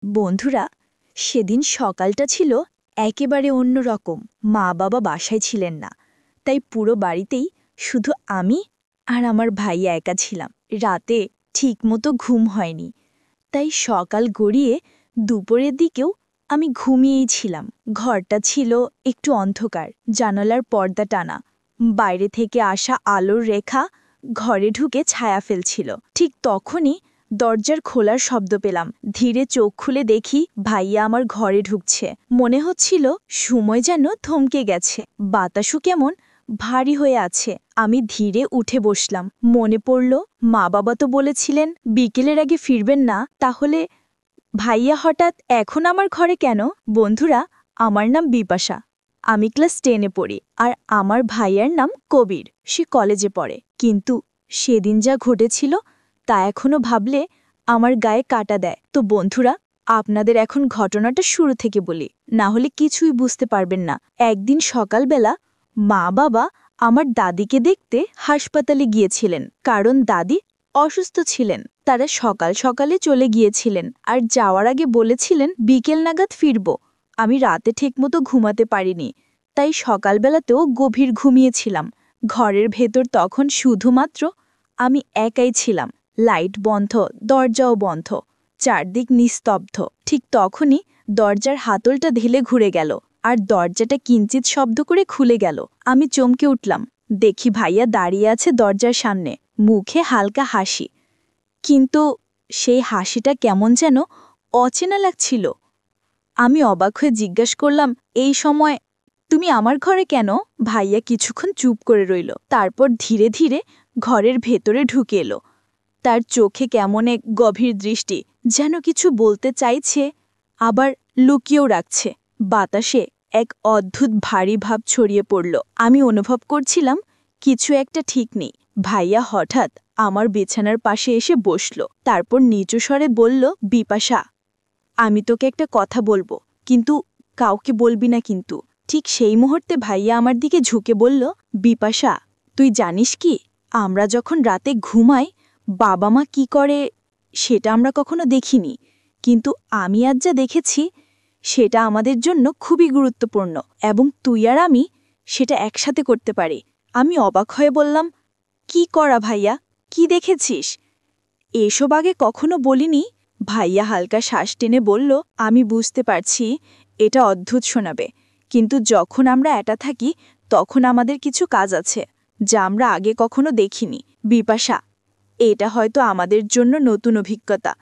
বন্ধুরা, সেদিন সকালটা ছিল একেবারে অন্যরকম। মা বাবা বাসায় ছিলেন না, তাই পুরো বাড়িতেই শুধু আমি আর আমার ভাইয়া একা ছিলাম। রাতে ঠিকমতো ঘুম হয়নি, তাই সকাল গড়িয়ে দুপুরের দিকেও আমি ঘুমিয়েই ছিলাম। ঘরটা ছিল একটু অন্ধকার, জানালার পর্দা টানা, বাইরে থেকে আসা আলোর রেখা ঘরে ঢুকে ছায়া ফেলছিল। ঠিক তখনই দরজার খোলার শব্দ পেলাম। ধীরে চোখ খুলে দেখি ভাইয়া আমার ঘরে ঢুকছে। মনে হচ্ছিল সময় যেন থমকে গেছে, বাতাসও কেমন ভারী হয়ে আছে। আমি ধীরে উঠে বসলাম। মনে পড়ল মা বাবা তো বলেছিলেন বিকেলের আগে ফিরবেন না, তাহলে ভাইয়া হঠাৎ এখন আমার ঘরে কেন? বন্ধুরা, আমার নাম বিপাশা। আমি ক্লাস 10-এ পড়ি, আর আমার ভাইয়ার নাম কবির। সে কলেজে পড়ে। কিন্তু সেদিন যা ঘটেছিল তা এখনো ভাবলে আমার গায়ে কাটা দেয়। তো বন্ধুরা, আপনাদের এখন ঘটনাটা শুরু থেকে বলি, না হলে কিছুই বুঝতে পারবেন না। একদিন সকালবেলা মা বাবা আমার দাদিকে দেখতে হাসপাতালে গিয়েছিলেন, কারণ দাদি অসুস্থ ছিলেন। তারা সকাল সকালে চলে গিয়েছিলেন, আর যাওয়ার আগে বলেছিলেন বিকেল নাগাদ ফিরব। আমি রাতে ঠিকমতো ঘুমাতে পারিনি, তাই সকালবেলাতেও গভীর ঘুমিয়েছিলাম। ঘরের ভেতর তখন শুধুমাত্র আমি একাই ছিলাম। লাইট বন্ধ, দরজাও বন্ধ, চারদিক নিস্তব্ধ। ঠিক তখনই দরজার হাতলটা ঢিলে ঘুরে গেল, আর দরজাটা কিঞ্চিত শব্দ করে খুলে গেল। আমি চমকে উঠলাম। দেখি ভাইয়া দাঁড়িয়ে আছে দরজার সামনে, মুখে হালকা হাসি। কিন্তু সেই হাসিটা কেমন যেন অচেনা লাগছিল। আমি অবাক হয়ে জিজ্ঞাসা করলাম, এই সময় তুমি আমার ঘরে কেন? ভাইয়া কিছুক্ষণ চুপ করে রইল, তারপর ধীরে ধীরে ঘরের ভেতরে ঢুকে এলো। তার চোখে কেমন এক গভীর দৃষ্টি, যেন কিছু বলতে চাইছে আবার লুকিয়েও রাখছে। বাতাসে এক অদ্ভুত ভারী ভাব ছড়িয়ে পড়ল। আমি অনুভব করছিলাম কিছু একটা ঠিক নেই। ভাইয়া হঠাৎ আমার বিছানার পাশে এসে বসল, তারপর নিচু স্বরে বলল, বিপাশা, আমি তোকে একটা কথা বলবো, কিন্তু কাউকে বলবি না কিন্তু। ঠিক সেই মুহূর্তে ভাইয়া আমার দিকে ঝুঁকে বলল, বিপাশা, তুই জানিস কি, আমরা যখন রাতে ঘুমাই বাবা মা কি করে সেটা আমরা কখনো দেখিনি, কিন্তু আমি আজ যা দেখেছি সেটা আমাদের জন্য খুবই গুরুত্বপূর্ণ, এবং তুই আর আমি সেটা একসাথে করতে পারি। আমি অবাক হয়ে বললাম, কি করা ভাইয়া, কি দেখেছিস? এসব আগে কখনো বলিনি। ভাইয়া হালকা শ্বাস টেনে বলল, আমি বুঝতে পারছি এটা অদ্ভুত শোনাবে, কিন্তু যখন আমরা একা থাকি তখন আমাদের কিছু কাজ আছে যা আমরা আগে কখনো দেখিনি। বিপাশা, এটা হয়তো আমাদের জন্য নতুন অভিজ্ঞতা,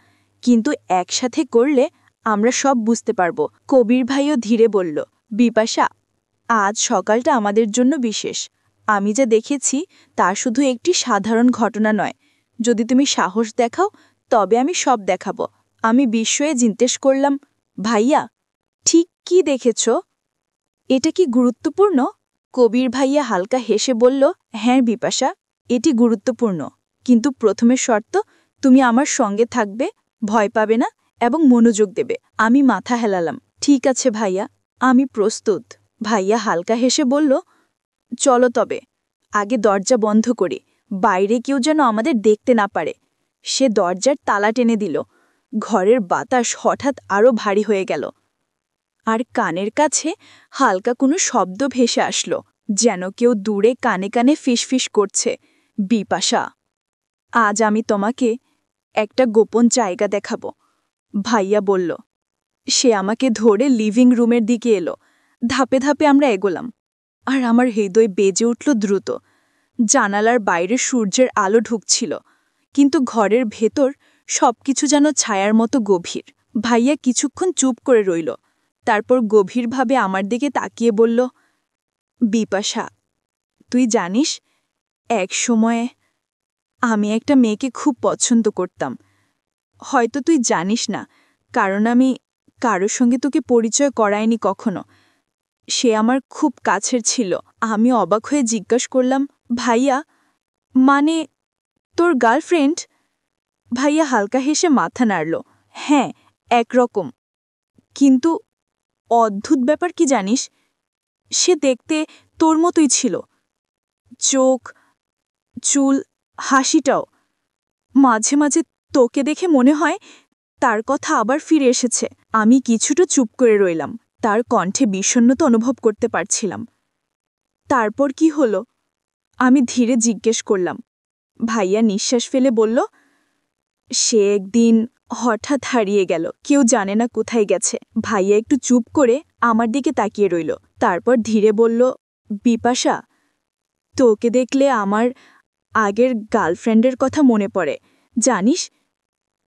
কিন্তু একসাথে করলে আমরা সব বুঝতে পারবো। কবির ভাইও ধীরে বলল, বিপাশা, আজ সকালটা আমাদের জন্য বিশেষ। আমি যা দেখেছি তা শুধু একটি সাধারণ ঘটনা নয়। যদি তুমি সাহস দেখাও তবে আমি সব দেখাবো। আমি বিস্ময়ে জিজ্ঞেস করলাম, ভাইয়া, ঠিক কি দেখেছ? এটা কি গুরুত্বপূর্ণ? কবির ভাইয়া হালকা হেসে বলল, হ্যাঁ বিপাশা, এটি গুরুত্বপূর্ণ, কিন্তু প্রথমে শর্ত, তুমি আমার সঙ্গে থাকবে, ভয় পাবে না এবং মনোযোগ দেবে। আমি মাথা হেলালাম, ঠিক আছে ভাইয়া, আমি প্রস্তুত। ভাইয়া হালকা হেসে বলল, চলো তবে, আগে দরজা বন্ধ করি, বাইরে কেউ যেন আমাদের দেখতে না পারে। সে দরজার তালা টেনে দিল। ঘরের বাতাস হঠাৎ আরও ভারী হয়ে গেল, আর কানের কাছে হালকা কোনো শব্দ ভেসে আসলো, যেন কেউ দূরে কানে কানে ফিসফিস করছে, বিপাশা, আজ আমি তোমাকে একটা গোপন জায়গা দেখাবো। ভাইয়া বলল। সে আমাকে ধরে লিভিং রুমের দিকে এলো। ধাপে ধাপে আমরা এগোলাম, আর আমার হৃদয় বেজে উঠল দ্রুত। জানালার বাইরে সূর্যের আলো ঢুকছিল, কিন্তু ঘরের ভেতর সবকিছু যেন ছায়ার মতো গভীর। ভাইয়া কিছুক্ষণ চুপ করে রইল, তারপর গভীরভাবে আমার দিকে তাকিয়ে বলল, বিপাশা, তুই জানিস, এক সময়ে আমি একটা মেয়েকে খুব পছন্দ করতাম। হয়তো তুই জানিস না, কারণ আমি কারোর সঙ্গে তোকে পরিচয় করাইনি কখনো। সে আমার খুব কাছের ছিল। আমি অবাক হয়ে জিজ্ঞাসা করলাম, ভাইয়া, মানে তোর গার্লফ্রেন্ড? ভাইয়া হালকা হেসে মাথা নাড়ল, হ্যাঁ, একরকম। কিন্তু অদ্ভুত ব্যাপার কি জানিস, সে দেখতে তোর মতোই ছিল, চোখ, চুল, হাসিটাও। মাঝে মাঝে তোকে দেখে মনে হয় তার কথা আবার ফিরে এসেছে। আমি কিছুটা চুপ করে রইলাম। তার কণ্ঠে বিষণ্ণতা অনুভব করতে পারছিলাম। তারপর কি হলো? আমি ধীরে জিজ্ঞেস করলাম। ভাইয়া নিঃশ্বাস ফেলে বলল, সে একদিন হঠাৎ হারিয়ে গেল, কেউ জানে না কোথায় গেছে। ভাইয়া একটু চুপ করে আমার দিকে তাকিয়ে রইল। তারপর ধীরে বলল, বিপাশা, তোকে দেখলে আমার আগের গার্লফ্রেন্ডের কথা মনে পড়ে। জানিস,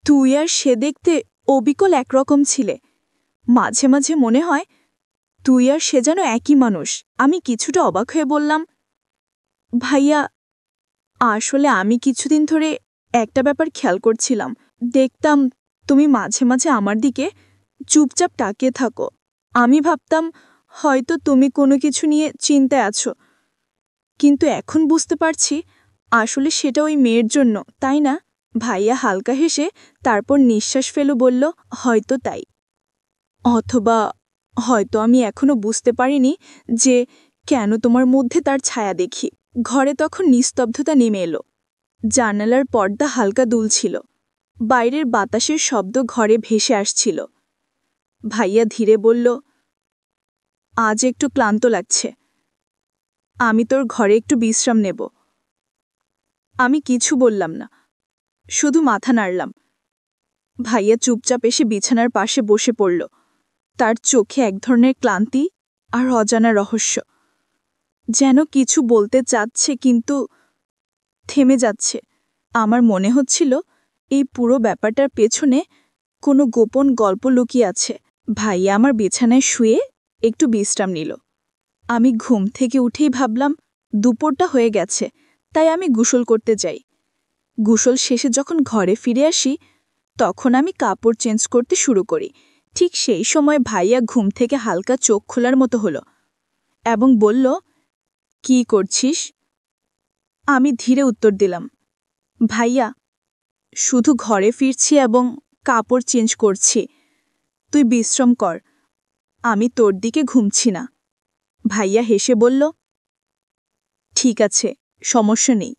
তুই আর সে দেখতে অবিকল একরকম ছিলে। মাঝে মাঝে মনে হয় তুই আর সে যেন একই মানুষ। আমি কিছুটা অবাক হয়ে বললাম, ভাইয়া, আসলে আমি কিছুদিন ধরে একটা ব্যাপার খেয়াল করছিলাম। দেখতাম তুমি মাঝে মাঝে আমার দিকে চুপচাপ তাকিয়ে থাকো। আমি ভাবতাম হয়তো তুমি কোনো কিছু নিয়ে চিন্তায় আছো, কিন্তু এখন বুঝতে পারছি আসলে সেটা ওই মেয়ের জন্য, তাই না? ভাইয়া হালকা হেসে তারপর নিঃশ্বাস ফেলে বলল, হয়তো তাই। অথবা হয়তো আমি এখনো বুঝতে পারিনি যে কেন তোমার মধ্যে তার ছায়া দেখি। ঘরে তখন নিস্তব্ধতা নেমে এলো। জানালার পর্দা হালকা দুলছিল। বাইরের বাতাসের শব্দ ঘরে ভেসে আসছিল। ভাইয়া ধীরে বলল, আজ একটু ক্লান্ত লাগছে, আমি তোর ঘরে একটু বিশ্রাম নেব। আমি কিছু বললাম না, শুধু মাথা নাড়লাম। ভাইয়া চুপচাপ এসে বিছানার পাশে বসে পড়ল। তার চোখে এক ধরনের ক্লান্তি আর অজানা রহস্য। যেন কিছু বলতে চাচ্ছে কিন্তু থেমে যাচ্ছে। আমার মনে হচ্ছিল এই পুরো ব্যাপারটার পেছনে কোনো গোপন গল্প লুকিয়ে আছে। ভাইয়া আমার বিছানায় শুয়ে একটু বিশ্রাম নিল। আমি ঘুম থেকে উঠেই ভাবলাম দুপুরটা হয়ে গেছে, তাই আমি গোসল করতে যাই। গোসল শেষে যখন ঘরে ফিরে আসি তখন আমি কাপড় চেঞ্জ করতে শুরু করি। ঠিক সেই সময় ভাইয়া ঘুম থেকে হালকা চোখ খোলার মতো হলো এবং বলল, কি করছিস? আমি ধীরে উত্তর দিলাম, ভাইয়া, শুধু ঘরে ফিরছি এবং কাপড় চেঞ্জ করছি। তুই বিশ্রাম কর, আমি তোর দিকে ঘুমছি না। ভাইয়া হেসে বলল, ঠিক আছে, সমস্যা নেই,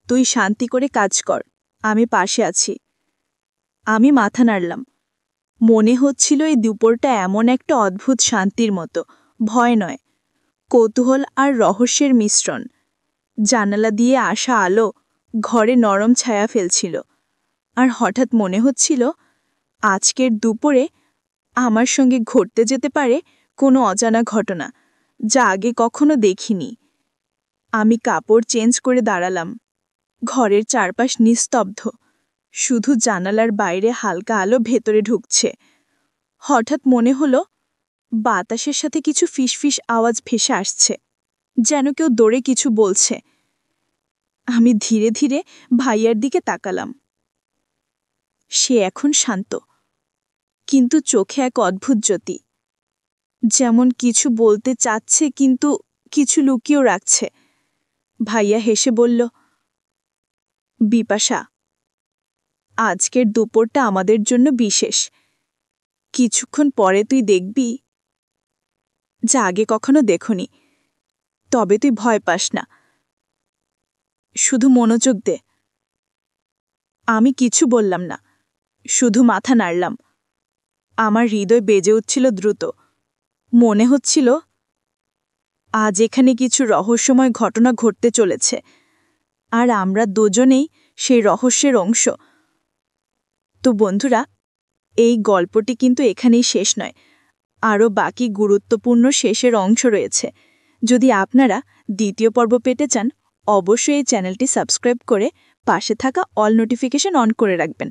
তুই শান্তি করে কাজ কর, আমি পাশে আছি। আমি মাথা নাড়লাম। মনে হচ্ছিল এই দুপুরটা এমন একটা অদ্ভুত শান্তির মতো, ভয় নয়, কৌতূহল আর রহস্যের মিশ্রণ। জানালা দিয়ে আসা আলো ঘরে নরম ছায়া ফেলছিল, আর হঠাৎ মনে হচ্ছিল আজকের দুপুরে আমার সঙ্গে ঘটতে যেতে পারে কোনো অজানা ঘটনা, যা আগে কখনো দেখিনি। আমি কাপড় চেঞ্জ করে দাঁড়ালাম। ঘরের চারপাশ নিস্তব্ধ, শুধু জানালার বাইরে হালকা আলো ভেতরে ঢুকছে। হঠাৎ মনে হলো বাতাসের সাথে কিছু ফিসফিস আওয়াজ ভেসে আসছে, যেন কেউ দৌড়ে কিছু বলছে। আমি ধীরে ধীরে ভাইয়ার দিকে তাকালাম। সে এখন শান্ত, কিন্তু চোখে এক অদ্ভুত জ্যোতি, যেমন কিছু বলতে চাচ্ছে কিন্তু কিছু লুকিয়েও রাখছে। ভাইয়া হেসে বলল, বিপাশা, আজকের দুপুরটা আমাদের জন্য বিশেষ। কিছুক্ষণ পরে তুই দেখবি যা আগে কখনো দেখনি। তবে তুই ভয় পাস না, শুধু মনোযোগ দে। আমি কিছু বললাম না, শুধু মাথা নাড়লাম। আমার হৃদয় বেজে উঠছিল দ্রুত। মনে হচ্ছিল আজ এখানে কিছু রহস্যময় ঘটনা ঘটতে চলেছে, আর আমরা দুজনেই সেই রহস্যের অংশ। তো বন্ধুরা, এই গল্পটি কিন্তু এখানেই শেষ নয়, আরও বাকি গুরুত্বপূর্ণ শেষের অংশ রয়েছে। যদি আপনারা দ্বিতীয় পর্ব পেতে চান, অবশ্যই এই চ্যানেলটি সাবস্ক্রাইব করে পাশে থাকা অল নোটিফিকেশন অন করে রাখবেন।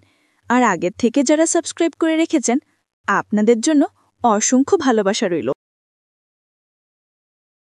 আর আগের থেকে যারা সাবস্ক্রাইব করে রেখেছেন, আপনাদের জন্য অসংখ্য ভালোবাসা রইল।